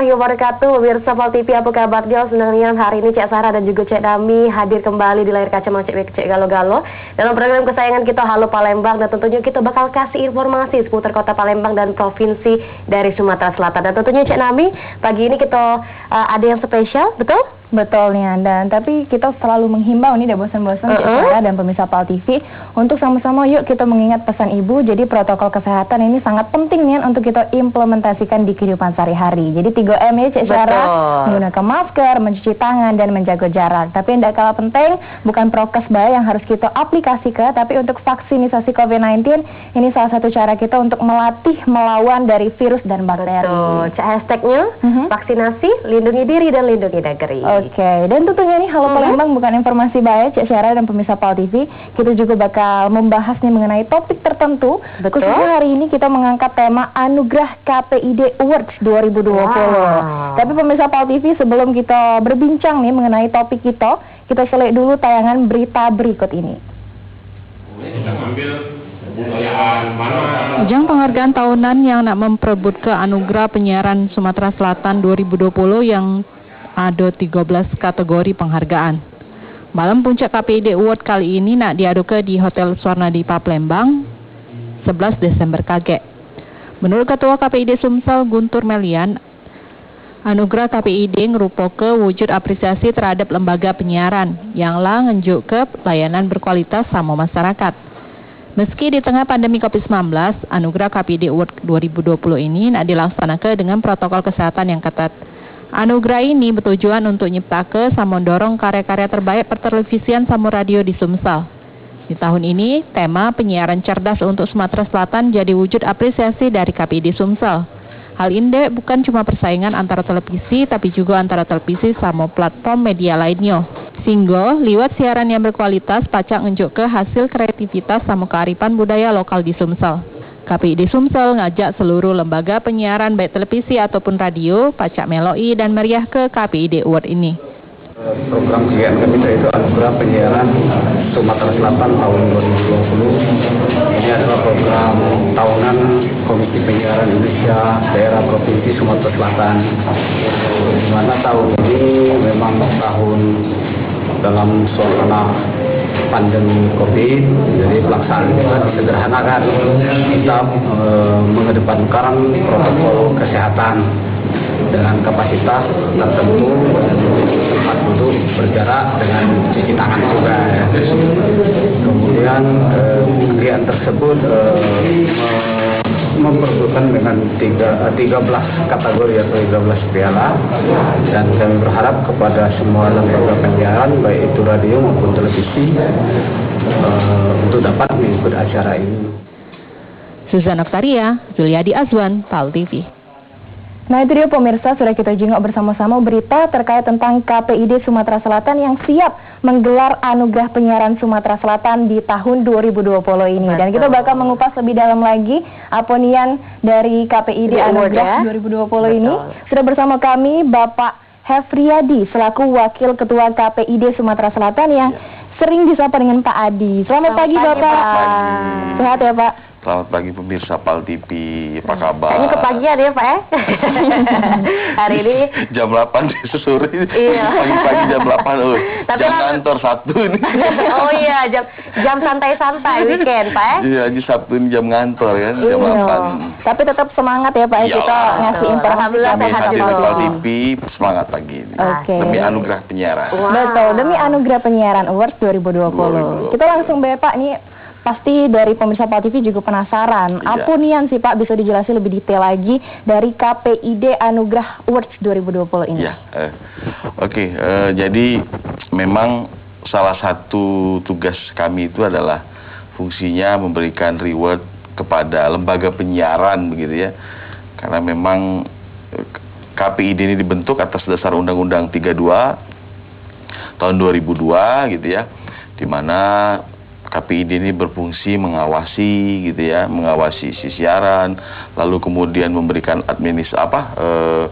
warahmatullahi wabarakatuh. Pemirsa Pal TV, apa kabarnya? Senangnya hari ini Cik Sarah dan juga Cik Dami hadir kembali di layar kaca Mang Cik Galo-Galo dalam program kesayangan kita Halo Palembang, dan tentunya kita bakal kasih informasi seputar Kota Palembang dan provinsi dari Sumatera Selatan. Dan tentunya Cik Dami, pagi ini kita ada yang spesial, betul? Betul nih Anda, tapi kita selalu menghimbau nih, udah bosan-bosan Cik Sarah dan pemirsa Pal TV untuk sama-sama yuk kita mengingat pesan Ibu. Jadi protokol kesehatan ini sangat penting nih untuk kita implementasikan di kehidupan sehari-hari. Jadi 3M ya Cik Sarah, menggunakan masker, mencuci tangan, dan menjaga jarak. Tapi yang tidak kalah penting, bukan prokes baik yang harus kita aplikasikan, tapi untuk vaksinisasi COVID-19 ini salah satu cara kita untuk melatih melawan dari virus dan bakteri. Betul, hashtagnya vaksinasi, lindungi diri dan lindungi negeri. Oke, dan tentunya nih Halo Palembang bukan informasi baik Cik Sarah dan pemirsa Pal TV. Kita juga bakal membahas nih mengenai topik tertentu. Betul. Khususnya hari ini kita mengangkat tema Anugerah KPID Awards 2020. Tapi pemirsa Pal TV, sebelum kita berbincang nih mengenai topik kita selek dulu tayangan berita berikut ini. Ajang penghargaan tahunan yang nak memperebutkan Anugerah Penyiaran Sumatera Selatan 2020 yang ada 13 kategori penghargaan. Malam puncak KPID Award kali ini nak diadukan di Hotel Swarnadi Palembang 11 Desember kage. Menurut Ketua KPID Sumsel Guntur Melian, Anugerah KPID merupakan wujud apresiasi terhadap lembaga penyiaran yang lah ngenjuk ke layanan berkualitas sama masyarakat. Meski di tengah pandemi COVID-19, Anugerah KPID Award 2020 ini nak dilaksanakan dengan protokol kesehatan yang ketat. Anugerah ini bertujuan untuk nyiptakan sama mendorong karya-karya terbaik pertelevisian sama radio di Sumsel. Di tahun ini, tema penyiaran cerdas untuk Sumatera Selatan jadi wujud apresiasi dari KPID Sumsel. Hal ini bukan cuma persaingan antara televisi, tapi juga antara televisi sama platform media lainnya. Sehingga, lewat siaran yang berkualitas, pacak nunjuk ke hasil kreativitas sama kearifan budaya lokal di Sumsel. KPID Sumsel ngajak seluruh lembaga penyiaran baik televisi ataupun radio pacak meloi dan meriah ke KPID Award ini. Program KPID kita itu Anugerah Penyiaran Sumatera Selatan tahun 2020. Ini adalah program tahunan Komisi Penyiaran Indonesia daerah Provinsi Sumatera Selatan. Di mana tahun ini memang tahun dalam suasana pandemi COVID, jadi pelaksanaan kita disederhanakan. Kita mengedepankan protokol kesehatan dengan kapasitas tertentu, tempat duduk berjarak dengan cuci tangan juga. Ya. Kemudian kegiatan tersebut memperebutkan dengan 13 kategori atau 13 piala, dan kami berharap kepada semua lembaga penyiaran baik itu radio maupun televisi untuk dapat mengikuti acara ini. Suzan Oktaria, Juliadi Azwan, Pal TV. Nah itu dia pemirsa, sudah kita jenguk bersama-sama berita terkait tentang KPID Sumatera Selatan yang siap menggelar Anugerah Penyiaran Sumatera Selatan di tahun 2020 ini. Dan kita bakal mengupas lebih dalam lagi aponian dari KPID Anugerah 2020 ini. Sudah bersama kami Bapak Hefriyadi selaku Wakil Ketua KPID Sumatera Selatan yang sering disapa dengan Pak Adi. Selamat pagi Bapak. Sehat ya Pak? Selamat pagi pemirsa Pal TV, apa kabar? Ini kepagian ya Pak ya? Hari ini jam 8 sore, iya. Pagi-pagi jam 8, jam kantor Sabtu ini. Oh iya, jam santai-santai weekend Pak ya? Iya, di Sabtu ini jam kantor kan, jam 8. Tapi tetap semangat ya Pak, kita ngasih informasi. Alhamdulillah sehat di juga. Pal TV, semangat pagi ini. Demi Anugerah Penyiaran. Betul, demi Anugerah Penyiaran Awards 2020. Kita langsung Pak nih. Pasti dari pemirsa Pal TV juga penasaran, apa nih sih Pak, bisa dijelasin lebih detail lagi dari KPID Anugerah Awards 2020 ini? Ya, Oke, jadi memang salah satu tugas kami itu adalah fungsinya memberikan reward kepada lembaga penyiaran begitu ya, karena memang KPID ini dibentuk atas dasar Undang-Undang 32 tahun 2002 gitu ya, di mana KPID ini berfungsi mengawasi gitu ya, mengawasi isi siaran, lalu kemudian memberikan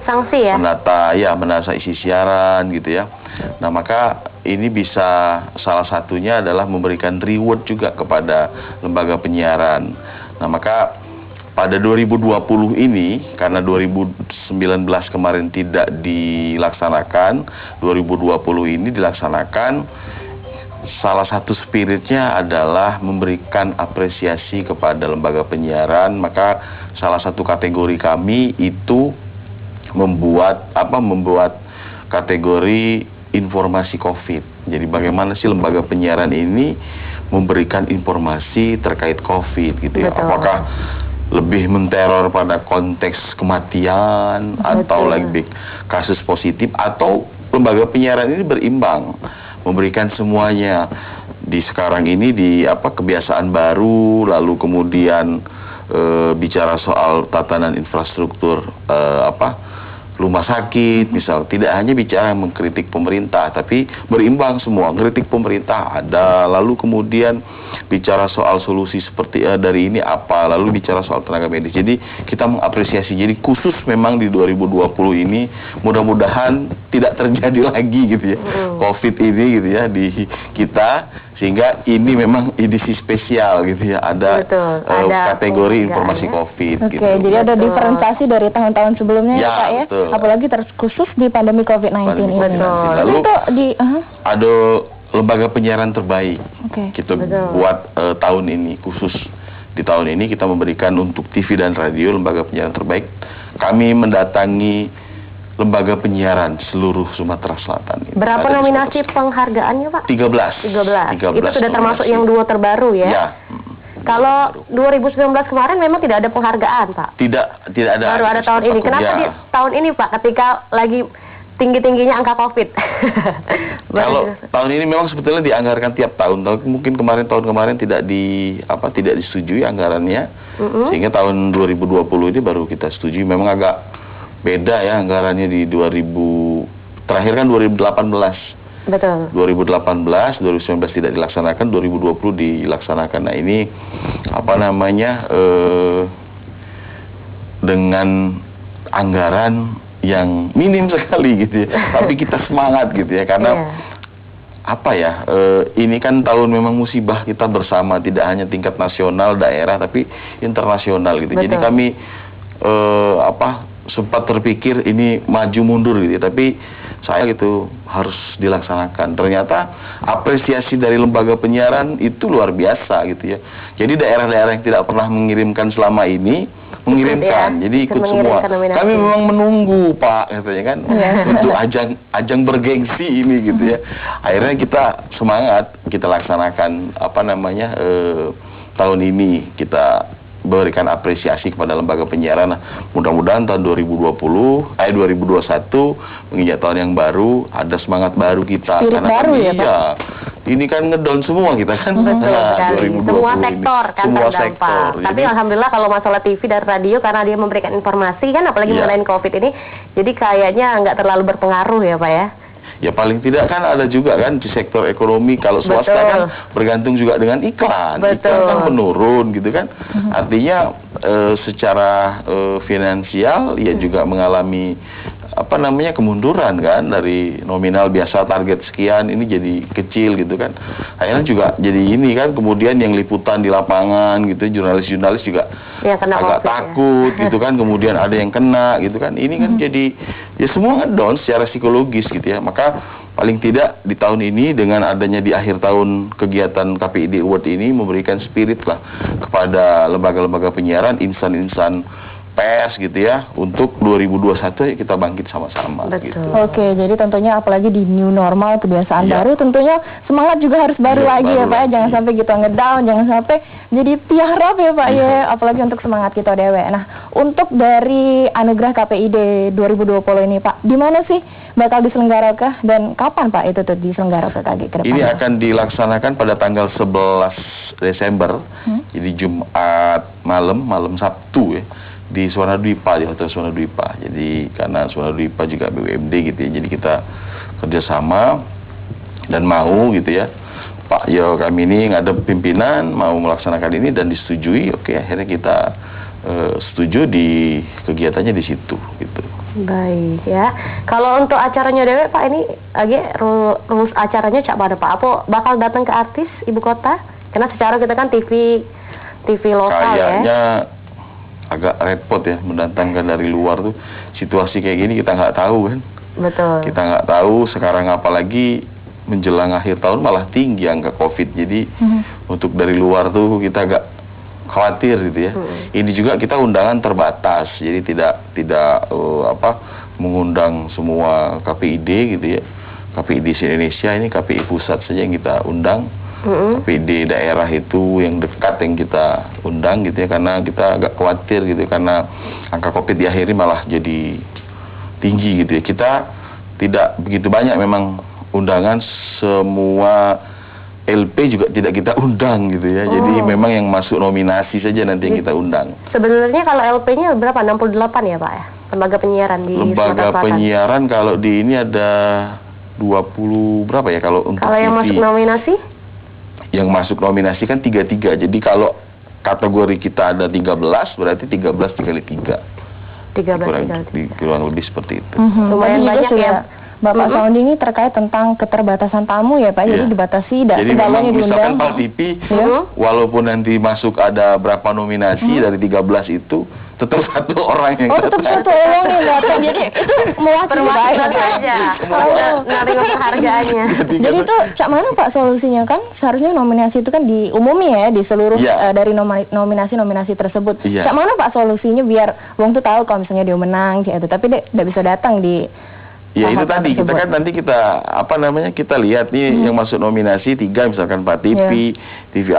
sanksi ya, menata isi siaran gitu ya. Nah maka ini bisa salah satunya adalah memberikan reward juga kepada lembaga penyiaran. Nah maka pada 2020 ini, karena 2019 kemarin tidak dilaksanakan, 2020 ini dilaksanakan, salah satu spiritnya adalah memberikan apresiasi kepada lembaga penyiaran. Maka salah satu kategori kami itu membuat kategori informasi COVID. Jadi bagaimana sih lembaga penyiaran ini memberikan informasi terkait COVID gitu ya. Betul. Apakah lebih menteror pada konteks kematian atau lebih kasus positif, atau lembaga penyiaran ini berimbang memberikan semuanya. Di sekarang ini di kebiasaan baru, lalu kemudian bicara soal tatanan infrastruktur rumah sakit, misal, tidak hanya bicara mengkritik pemerintah, tapi berimbang semua. Kritik pemerintah ada, lalu kemudian bicara soal solusi seperti dari ini apa, lalu bicara soal tenaga medis. Jadi kita mengapresiasi. Jadi khusus memang di 2020 ini, mudah-mudahan tidak terjadi lagi gitu ya, COVID ini gitu ya di kita, sehingga ini memang edisi spesial gitu ya. Ada kategori informasi COVID. Oke, jadi ada diferensiasi dari tahun-tahun sebelumnya ya Pak ya. Betul. Apalagi khusus di pandemi COVID-19 ini. Lalu ada lembaga penyiaran terbaik. Kita buat tahun ini, khusus di tahun ini kita memberikan untuk TV dan radio lembaga penyiaran terbaik. Kami mendatangi lembaga penyiaran seluruh Sumatera Selatan. Berapa nominasi penghargaannya Pak? 13. Itu sudah termasuk yang 2 terbaru ya? Ya. Kalau 2019 kemarin memang tidak ada penghargaan, Pak? Tidak ada. Baru ada tahun ini. Kenapa di tahun ini, Pak, ketika lagi tinggi-tingginya angka COVID? Kalau tahun ini memang sebetulnya dianggarkan tiap tahun. Mungkin tahun kemarin tidak disetujui anggarannya. Sehingga tahun 2020 ini baru kita setujui. Memang agak beda ya anggarannya di terakhir kan 2018. Betul. 2018, 2019 tidak dilaksanakan, 2020 dilaksanakan. Nah ini dengan anggaran yang minim sekali gitu ya. Tapi kita semangat gitu ya, karena ini kan tahun memang musibah kita bersama, tidak hanya tingkat nasional, daerah, tapi internasional gitu. Betul. Jadi kami sempat terpikir ini maju mundur gitu, tapi saya gitu harus dilaksanakan. Ternyata apresiasi dari lembaga penyiaran itu luar biasa gitu ya. Jadi daerah-daerah yang tidak pernah mengirimkan selama ini mengirimkan, jadi ikut semua. Kami memang menunggu Pak katanya kan untuk ajang bergengsi ini gitu ya. Akhirnya kita semangat, kita laksanakan tahun ini kita berikan apresiasi kepada lembaga penyiaran. Mudah-mudahan tahun 2021 menginjak tahun yang baru, ada semangat baru kita. Spirit karena baru ya Pak? Ini kan ngedon semua kita kan. Betul sekali. Semua sektor kan semua terdampak. sektor. Tapi alhamdulillah kalau masalah TV dan radio, karena dia memberikan informasi kan, apalagi mengenai COVID ini, jadi kayaknya nggak terlalu berpengaruh ya Pak ya? Ya paling tidak kan ada juga kan di sektor ekonomi, kalau swasta kan bergantung juga dengan iklan. Iklan kan menurun gitu kan. Artinya secara finansial ya juga mengalami kemunduran kan, dari nominal biasa target sekian ini jadi kecil gitu kan. Akhirnya juga jadi ini kan, kemudian yang liputan di lapangan gitu, jurnalis-jurnalis juga agak takut gitu kan, kemudian ada yang kena gitu kan. Ini kan jadi ya semua ngedown secara psikologis gitu ya. Maka paling tidak di tahun ini dengan adanya di akhir tahun kegiatan KPID Award ini memberikan spirit lah kepada lembaga-lembaga penyiaran, insan-insan pers gitu ya, untuk 2021 kita bangkit sama-sama gitu. Oke, jadi tentunya apalagi di new normal, kebiasaan baru, tentunya semangat juga harus baru lagi ya Pak. Jangan sampai kita ngedown, jangan sampai jadi tiarap ya Pak ya, apalagi untuk semangat kita dewe. Nah, untuk dari anugerah KPID 2020 ini Pak, di mana sih bakal diselenggarakan dan kapan Pak itu tuh diselenggarakan lagi ke depan? Ini akan dilaksanakan pada tanggal 11 Desember, jadi Jumat malam Sabtu ya, di Swanadwipa, di Hotel Swanadwipa. Jadi karena Swanadwipa juga BUMD gitu ya, jadi kita kerjasama dan mau gitu ya, Pak yo kami ini ngadep pimpinan mau melaksanakan ini dan disetujui. Oke, akhirnya kita setuju di kegiatannya di situ gitu. Baik ya. Kalau untuk acaranya dewe Pak, ini rules acaranya cak pada Pak, apa bakal datang ke artis ibu kota? Karena secara kita kan TV lokal kayaknya agak repot ya mendatangkan dari luar tuh. Situasi kayak gini kita nggak tahu kan. Betul. Kita nggak tahu sekarang, apalagi menjelang akhir tahun malah tinggi angka COVID. Jadi untuk dari luar tuh kita agak khawatir gitu ya. Ini juga kita undangan terbatas, jadi tidak mengundang semua KPID gitu ya. KPID se-Indonesia, ini KPI pusat saja yang kita undang. KPID daerah itu yang dekat yang kita undang gitu ya, karena kita agak khawatir gitu ya, karena angka COVID di akhir ini malah jadi tinggi gitu ya. Kita tidak begitu banyak memang undangan, semua LP juga tidak kita undang gitu ya. Jadi memang yang masuk nominasi saja nanti yang kita undang. Sebenarnya kalau LP-nya berapa? 68 ya Pak ya? Lembaga penyiaran di Sumatera Lembaga Selatan. penyiaran kalau di ini ada 20 berapa ya kalau untuk Kalau yang TV. masuk nominasi? Yang masuk nominasi kan 33. Jadi kalau kategori kita ada 13, berarti 13 dikali 3. 13. Kurang lebih seperti itu. Lumayan Tadi juga banyak sudah ya. Bapak Saundi ini terkait tentang keterbatasan tamu ya Pak, jadi Iya. dibatasi Jadi memang segalanya misalkan diundang. Pak TV, Iya. walaupun nanti masuk ada berapa nominasi dari 13 itu, tetap satu orang yang Oh, tetap satu orang yang datang, jadi itu mewakili Perwakilan Pak. saja. Oh. Nerima penghargaannya. Jadi itu cak mana Pak solusinya, kan seharusnya nominasi itu kan diumumi ya di seluruh Iya. dari nominasi-nominasi tersebut. Iya. Cak mana Pak solusinya biar wong tuh tahu kalau misalnya dia menang gitu, tapi dia tidak bisa datang di Ya itu tahapan tadi, kita tersebut. kan nanti kita lihat nih yang masuk nominasi 3 misalkan Pak TV, TV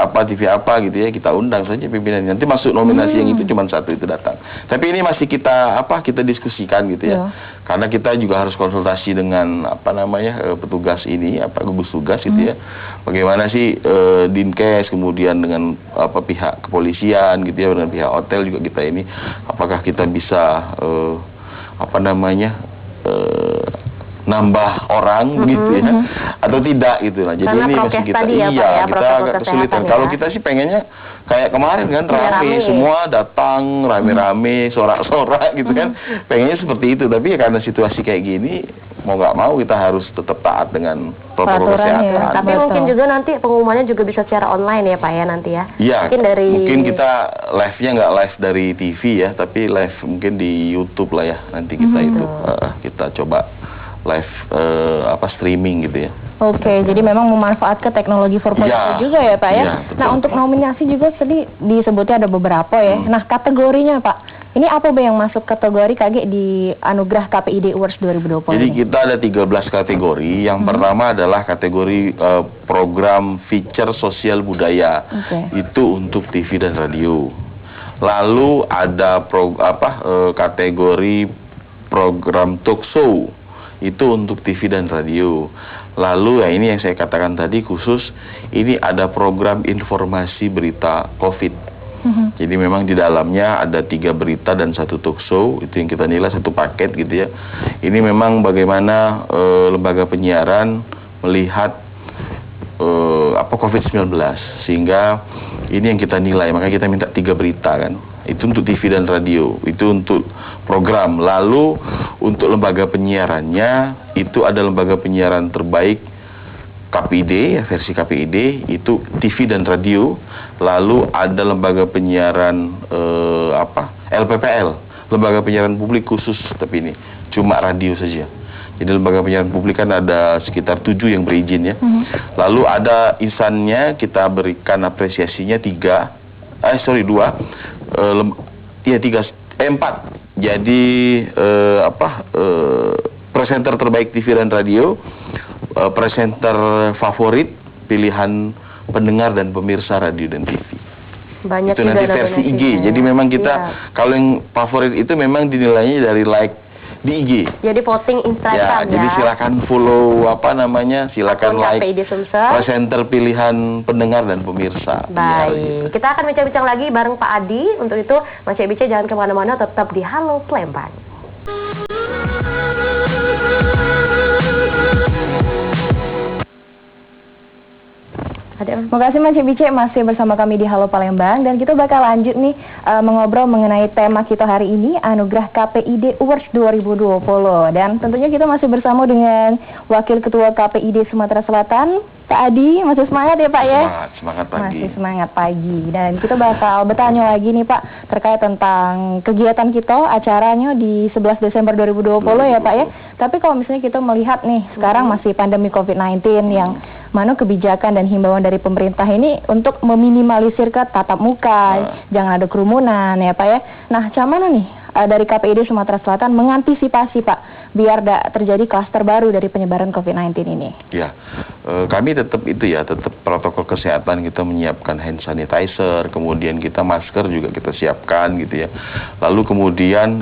apa gitu ya, kita undang saja pimpinan. Nanti masuk nominasi yang itu cuma satu itu datang. Tapi ini masih kita diskusikan gitu ya. Karena kita juga harus konsultasi dengan petugas ini, gugus tugas gitu ya. Bagaimana sih Dinkes, kemudian dengan pihak kepolisian gitu ya, dengan pihak hotel juga kita ini, apakah kita bisa nambah orang gitu ya, atau tidak gitu lah. Jadi Karena ini masih prokes kita tadi ya, Pak, ya, kita protokol agak kesulitan. kesehatan ya. Kalau kita sih pengennya kayak kemarin kan Rame. rame, semua datang rame-rame, sorak-sorak gitu kan. Pengennya seperti itu, tapi ya karena situasi kayak gini mau nggak mau kita harus tetap taat dengan protokol Peraturan ya. kesehatan. Tapi Betul. mungkin juga nanti pengumumannya juga bisa secara online ya Pak ya nanti ya. Iya, Mungkin kita live-nya nggak live dari TV ya, tapi live mungkin di YouTube lah ya. Nanti kita kita coba live streaming gitu ya. Oke, jadi memang memanfaatkan teknologi 4.0 Ya, juga ya Pak ya. ya, betul. Nah untuk nominasi juga tadi disebutnya ada beberapa ya. Nah kategorinya Pak, ini apa Pak yang masuk kategori KG di Anugerah KPID Awards 2020 Jadi ini? kita ada 13 kategori. Yang pertama adalah kategori program feature sosial budaya. Oke. Itu untuk TV dan radio. Lalu ada kategori program talk show. Itu untuk TV dan radio. Lalu ya ini yang saya katakan tadi khusus, ini ada program informasi berita COVID. Jadi memang di dalamnya ada 3 berita dan 1 talk show, itu yang kita nilai satu paket gitu ya. Ini memang bagaimana lembaga penyiaran melihat COVID-19, sehingga ini yang kita nilai, makanya kita minta 3 berita kan. Itu untuk TV dan radio, itu untuk program. Lalu untuk lembaga penyiarannya, itu ada lembaga penyiaran terbaik KPID, ya, versi KPID, itu TV dan radio. Lalu ada lembaga penyiaran LPPL, lembaga penyiaran publik khusus, tapi ini cuma radio saja. Jadi lembaga penyiaran publik kan ada sekitar 7 yang berizin ya. Lalu ada instannya, kita berikan apresiasinya 2. 4. Jadi presenter terbaik TV dan radio, presenter favorit pilihan pendengar dan pemirsa radio dan TV. Banyak Itu juga nanti versi IG. nominasinya. Jadi memang kita kalau yang favorit itu memang dinilainya dari like di IG. Jadi voting Instagram ya. Jadi silakan follow silakan Akun like KPID Sumsel. presenter pilihan pendengar dan pemirsa. Baik, kita akan bincang-bincang lagi bareng Pak Adi. Untuk itu, Mas Cebice jangan kemana-mana, tetap di Halo Palembang. Terima kasih Mas Bice masih bersama kami di Halo Palembang, dan kita bakal lanjut nih mengobrol mengenai tema kita hari ini, Anugerah KPID Awards 2020. Dan tentunya kita masih bersama dengan Wakil Ketua KPID Sumatera Selatan, Pak Adi. Masih semangat ya Pak ya? Semangat pagi. Masih semangat pagi. Dan kita bakal bertanya lagi nih Pak terkait tentang kegiatan kita, acaranya di 11 Desember 2020 ya Pak ya. Tapi kalau misalnya kita melihat nih sekarang masih pandemi COVID-19 yang mana kebijakan dan himbauan dari pemerintah ini untuk meminimalisir ke tatap muka, jangan ada kerumunan ya Pak ya. Nah, macam mana nih dari KPID Sumatera Selatan mengantisipasi Pak biar tidak terjadi klaster baru dari penyebaran COVID-19 ini? Ya, kami tetap tetap protokol kesehatan, kita menyiapkan hand sanitizer, kemudian kita masker juga kita siapkan gitu ya. Lalu kemudian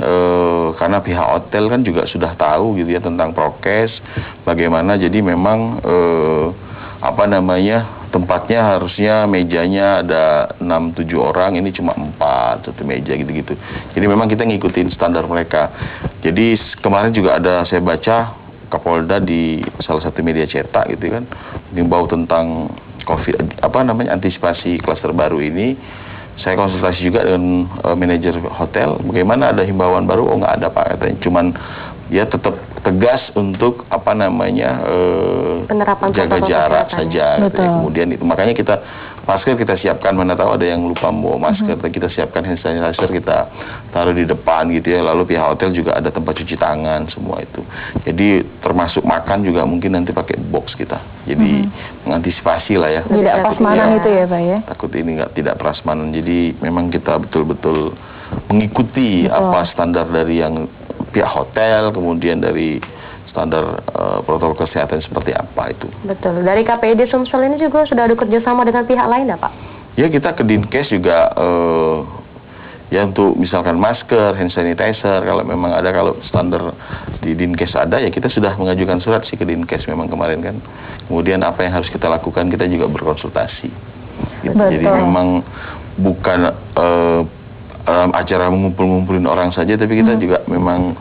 karena pihak hotel kan juga sudah tahu gitu ya tentang prokes, bagaimana, jadi memang tempatnya harusnya mejanya ada 6-7 orang, ini cuma 4 satu meja gitu-gitu. Jadi memang kita ngikutin standar mereka. Jadi kemarin juga ada saya baca Kapolda di salah satu media cetak gitu kan, mengimbau tentang antisipasi klaster baru ini. Saya konsultasi juga dengan manajer hotel, bagaimana, ada himbauan baru? Oh, nggak ada Pak, katanya. Cuman ya tetap tegas untuk penerapan jaga jarak saja gitu ya. Kemudian itu makanya kita masker kita siapkan, mana tahu ada yang lupa bawa masker, kita siapkan hand sanitizer, kita taruh di depan gitu ya. Lalu pihak hotel juga ada tempat cuci tangan, semua itu. Jadi termasuk makan juga mungkin nanti pakai box kita. Jadi mengantisipasi lah ya. Tidak prasmanan itu ya Pak ya. Takut ini tidak prasmanan. Jadi memang kita betul-betul mengikuti apa standar dari yang pihak hotel, kemudian dari standar protokol kesehatan seperti apa itu. Betul. Dari KPID Sumsel ini juga sudah ada kerjasama dengan pihak lain ya Pak? Ya, kita ke Dinkes juga ya untuk misalkan masker, hand sanitizer, kalau memang ada, kalau standar di Dinkes ada, ya kita sudah mengajukan surat sih ke Dinkes memang kemarin kan. Kemudian apa yang harus kita lakukan, kita juga berkonsultasi. Gitu. Jadi memang bukan acara mengumpul-ngumpulin orang saja, tapi kita juga memang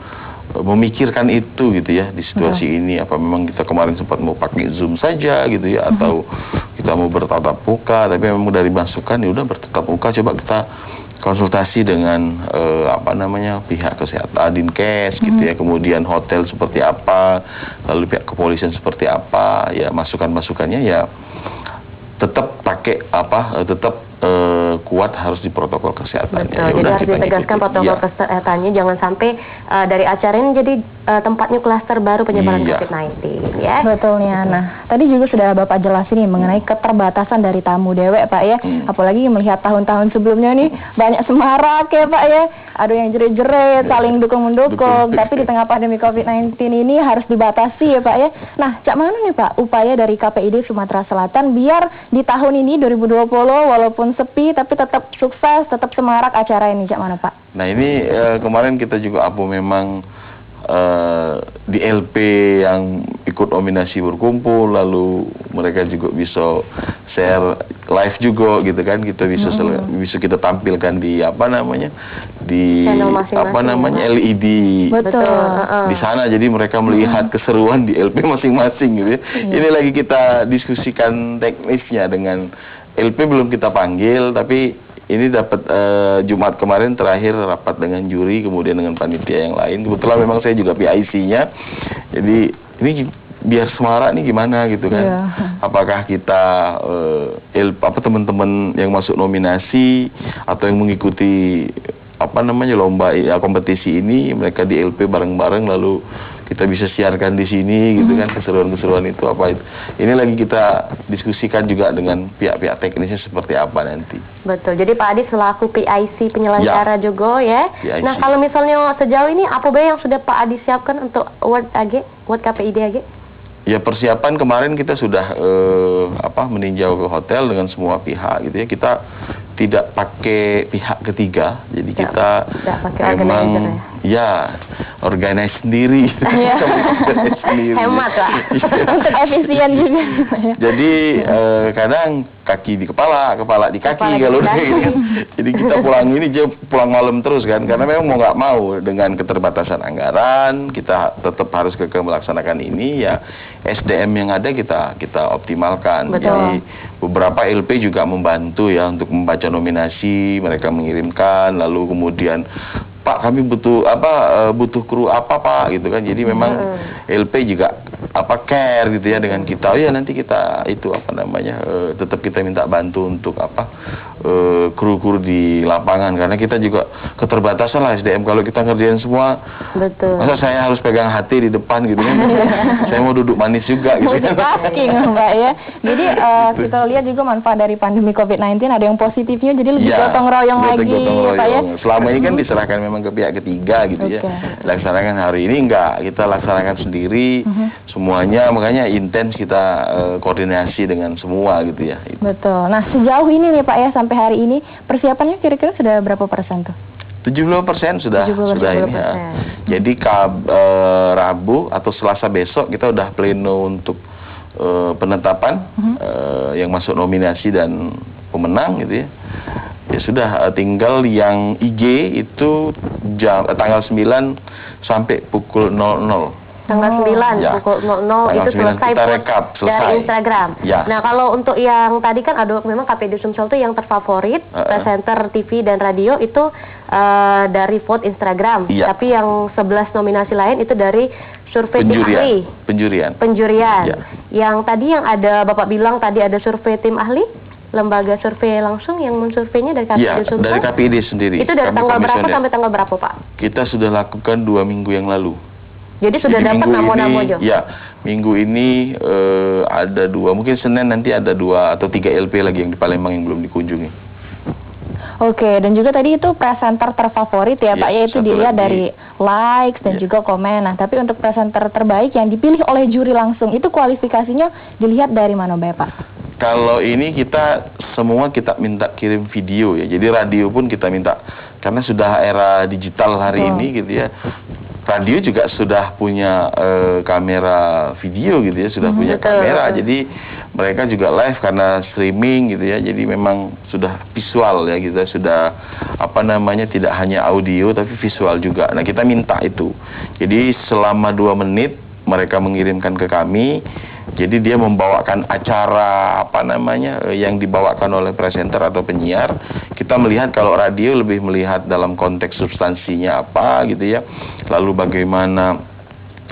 memikirkan itu gitu ya di situasi ini. Apa memang kita kemarin sempat mau pakai Zoom saja gitu ya, atau kita mau bertatap muka, tapi memang dari masukan ya udah bertatap muka, coba kita konsultasi dengan pihak kesehatan, Dinkes gitu ya, kemudian hotel seperti apa, lalu pihak kepolisian seperti apa, ya masukan-masukannya ya tetap pakai kuat harus di protokol kesehatan. Betul, jadi harus ditegaskan protokol kesehatannya, jangan sampai dari acara ini jadi tempatnya klaster baru penyebaran COVID-19 ya. Betulnya. Nah, tadi juga sudah Bapak jelasin nih mengenai keterbatasan dari tamu dewek Pak ya. Apalagi melihat tahun-tahun sebelumnya nih banyak semarak ya Pak ya. Ada yang jerit-jerit, saling dukung-mendukung. Tapi di tengah pandemi COVID-19 ini harus dibatasi ya Pak ya. Nah, cak mana nih Pak upaya dari KPID Sumatera Selatan biar di tahun ini 2020 walaupun sepi tapi tetap sukses, tetap semarak acara ini, cak mana Pak? Nah ini kemarin kita juga memang di LP yang ikut nominasi berkumpul, lalu mereka juga bisa share live juga gitu kan, kita bisa kita tampilkan di di LED. Betul. Di sana, jadi mereka melihat keseruan di LP masing-masing gitu ya. Ini lagi kita diskusikan teknisnya dengan LP, belum kita panggil, tapi ini dapat Jumat kemarin terakhir rapat dengan juri, kemudian dengan panitia yang lain. Kebetulan memang saya juga PIC-nya. Jadi ini biar semarak nih gimana gitu kan. Apakah kita teman-teman yang masuk nominasi atau yang mengikuti lomba kompetisi ini, mereka di LP bareng-bareng, lalu kita bisa siarkan di sini gitu kan, keseruan-keseruan itu apa itu. Ini lagi kita diskusikan juga dengan pihak-pihak teknisnya seperti apa nanti. Betul. Jadi Pak Adi selaku PIC penyelenggara juga ya. PIC. Nah, kalau misalnya sejauh ini apa yang sudah Pak Adi siapkan untuk Award KPID AG? Ya, persiapan kemarin kita sudah meninjau ke hotel dengan semua pihak gitu ya. Kita tidak pakai pihak ketiga, jadi kita memang Ya, organize sendiri. Organize sendiri. Hemat lah. Untuk efisien juga. Jadi kadang kaki di kepala, kepala di kaki Kepala di kalau kaki. ini kan. Jadi kita pulang ini pulang malam terus kan, karena memang mau nggak mau dengan keterbatasan anggaran kita tetap harus melaksanakan ini ya. SDM yang ada kita optimalkan. Betul. Jadi beberapa LP juga membantu ya untuk membaca nominasi, mereka mengirimkan, lalu kemudian Pak kami butuh butuh kru apa Pak gitu kan. Jadi memang LP juga care gitu ya dengan kita. Oh ya nanti kita itu tetap kita minta bantu untuk kru-kru di lapangan, karena kita juga keterbatasan lah SDM. Kalau kita ngerjain semua, Betul. masa saya harus pegang hati di depan gitu kan. Saya mau duduk manis juga gitu. Multitasking Mbak ya. Jadi kita lihat juga manfaat dari pandemi COVID-19 ada yang positifnya, jadi lebih gotong royong lagi Pak ya. Selama ini kan diserahkan memang ke pihak ketiga gitu ya. Laksanakan hari ini enggak, kita laksanakan sendiri semuanya, makanya intens kita koordinasi dengan semua gitu ya. Betul. Nah sejauh ini nih Pak ya, sampai hari ini persiapannya kira-kira sudah berapa persen tuh? 70% sudah 70%. ini ya. Jadi Rabu atau Selasa besok kita udah pleno untuk penetapan yang masuk nominasi dan pemenang gitu ya. Ya sudah, tinggal yang IG itu tanggal 9 sampai pukul 00. Tanggal 9 Ya. pukul 00 Tanggal itu 9 selesai kita post rekap, selesai. dari Instagram. Ya. Nah kalau untuk yang tadi kan ada memang KPID Sumsel itu yang terfavorit, presenter TV dan radio itu dari vote Instagram. Ya. Tapi yang 11 nominasi lain itu dari survei tim ahli. Penjurian. Ya. Yang tadi yang ada Bapak bilang tadi ada survei tim ahli, lembaga survei langsung yang mensurveinya dari KPID Ya, Sumsel. dari KPID sendiri. Itu dari Kami tanggal berapa komisioner. sampai tanggal berapa Pak? Kita sudah lakukan 2 minggu yang lalu. Jadi sudah Jadi dapat minggu namo-namo ini, Jo? ya, minggu ini ada 2, mungkin Senin nanti ada 2 atau 3 LP lagi yang di Palembang yang belum dikunjungi. Oke, dan juga tadi itu presenter terfavorit ya Pak ya, itu satu dilihat lagi. dari likes dan juga komen. Nah, tapi untuk presenter terbaik yang dipilih oleh juri langsung, itu kualifikasinya dilihat dari mana Pak? Kalau ini kita minta kirim video ya. Jadi radio pun kita minta, karena sudah era digital hari ini gitu ya. Radio juga sudah punya kamera video gitu ya, sudah punya kamera. Jadi mereka juga live karena streaming gitu ya. Jadi memang sudah visual ya, kita sudah tidak hanya audio tapi visual juga. Nah, kita minta itu. Jadi selama 2 menit mereka mengirimkan ke kami. Jadi dia membawakan acara yang dibawakan oleh presenter atau penyiar. Kita melihat kalau radio lebih melihat dalam konteks substansinya apa gitu ya. Lalu bagaimana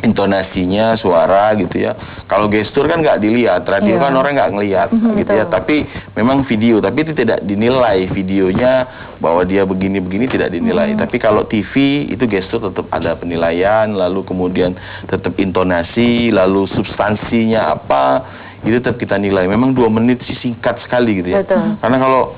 intonasinya, suara gitu ya. Kalau gestur kan nggak dilihat, radio kan orang nggak ngelihat gitu ya. Tapi memang video, tapi itu tidak dinilai videonya bahwa dia begini-begini tidak dinilai. Tapi kalau TV itu gestur tetap ada penilaian, lalu kemudian tetap intonasi, lalu substansinya apa, itu tetap kita nilai. Memang 2 menit sih singkat sekali gitu ya. Betul. Karena kalau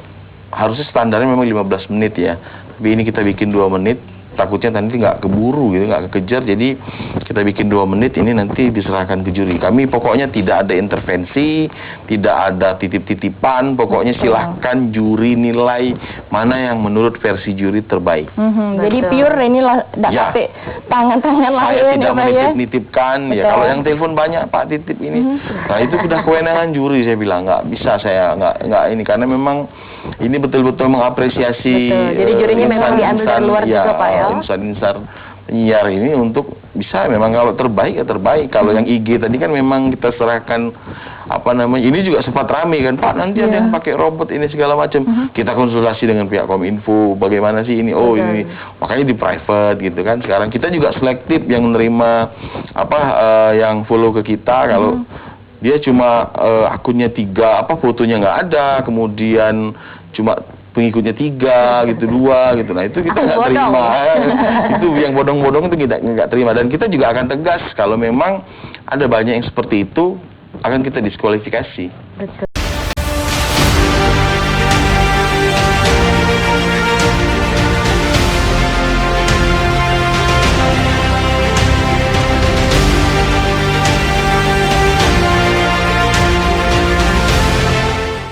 harusnya standarnya memang 15 menit ya. Tapi ini kita bikin 2 menit. Takutnya nanti nggak keburu gitu, nggak kekejar. Jadi kita bikin 2 menit, ini nanti diserahkan ke juri. Kami pokoknya tidak ada intervensi, tidak ada titip-titipan. Pokoknya silahkan juri nilai mana yang menurut versi juri terbaik. Jadi pure inilah pakai tangan-tangan Saya lain tidak ya Pak ya. menitip-nitipkan ya. Kalau yang telepon banyak Pak titip ini. Nah itu sudah kewenangan juri, saya bilang nggak bisa saya nggak ini, karena memang ini betul-betul mengapresiasi. Betul. Jadi jurinya memang diambil dari luar juga Pak ya. Insan-insan penyiar ini untuk bisa memang kalau terbaik ya terbaik. Kalau yang IG tadi kan memang kita serahkan ini juga sempat rame kan Pak, nanti ada yang pakai robot ini segala macam. Kita konsultasi dengan pihak Kominfo bagaimana sih ini, ini makanya di private gitu kan. Sekarang kita juga selektif yang menerima yang follow ke kita. Kalau dia cuma akunnya 3, fotonya nggak ada, kemudian cuma pengikutnya 3 gitu, 2 gitu. Nah itu kita nggak terima. Itu yang bodong-bodong itu kita nggak terima. Dan kita juga akan tegas kalau memang ada banyak yang seperti itu, akan kita diskualifikasi. Betul.